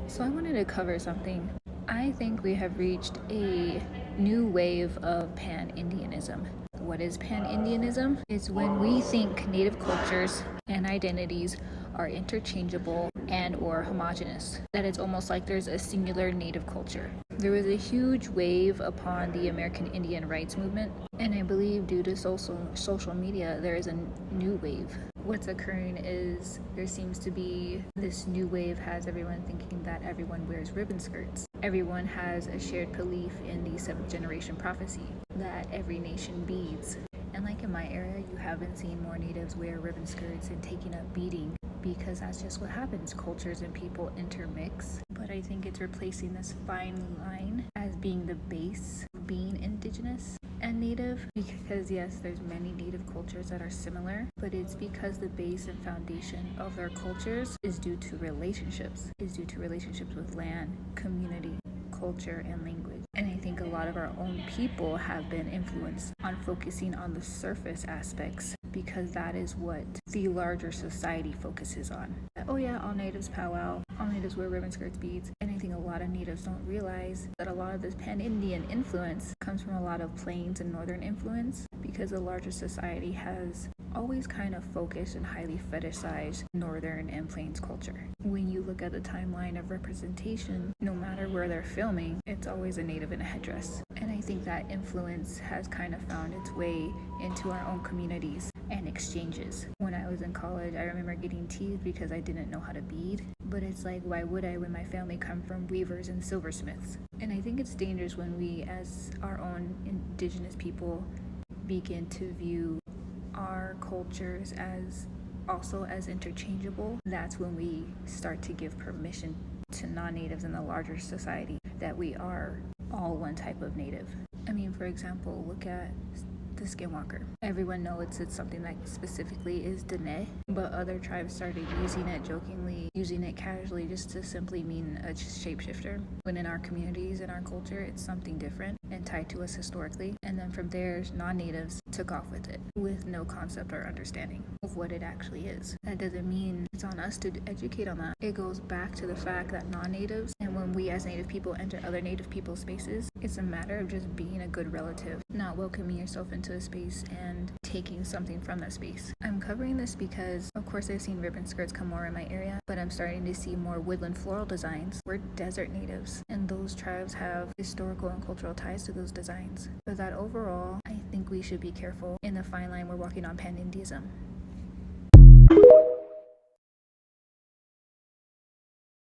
So I wanted to cover something. I think we have reached a new wave of pan-Indianism. What is pan-Indianism? It's when we think native cultures and identities are interchangeable and or homogenous. That it's almost like there's a singular native culture. There was a huge wave upon the American Indian rights movement, and I believe due to social media, there is a new wave. What's occurring is there seems to be this new wave has everyone thinking that everyone wears ribbon skirts. Everyone has a shared belief in the seventh generation prophecy that every nation beads. And like in my area, you have been seeing more natives wear ribbon skirts and taking up beading because that's just what happens. Cultures and people intermix. But I think it's replacing this fine line as being the base of being indigenous and native, because yes, there's many native cultures that are similar, but it's because the base and foundation of their cultures is due to relationships with land, community, culture, and language. And I think a lot of our own people have been influenced on focusing on the surface aspects because that is what the larger society focuses on. Oh yeah, all natives powwow, all natives wear ribbon skirts, beads. And I think a lot of natives don't realize that a lot of this pan-Indian influence comes from a lot of plains and northern influence, because the larger society has always kind of focused and highly fetishized northern and plains culture. When you look at the timeline of representation, no matter where they're filming, it's always a native in a headdress. And I think that influence has kind of found its way into our own communities and exchanges. When I was in college, I remember getting teased because I didn't know how to bead, but it's like, why would I when my family come from weavers and silversmiths? And I think it's dangerous when we, as our own indigenous people, begin to view our cultures as also as interchangeable. That's when we start to give permission to non-natives in the larger society that we are all one type of native. I mean, for example, look at the skinwalker. Everyone knows it's something that specifically is Dene, but other tribes started using it jokingly, using it casually just to simply mean a shapeshifter. When in our communities and our culture, it's something different and tied to us historically. And then from there, non-natives took off with it with no concept or understanding of what it actually is. That doesn't mean it's on us to educate on that. It goes back to the fact that non-natives, and when we as native people enter other native people's spaces, it's a matter of just being a good relative, not welcoming yourself into a space and taking something from that space. I'm covering this because, of course, I've seen ribbon skirts come more in my area, but I'm starting to see more woodland floral designs. We're desert natives, and those tribes have historical and cultural ties to those designs. But that overall, I think we should be careful in the fine line we're walking on pan-Indianism.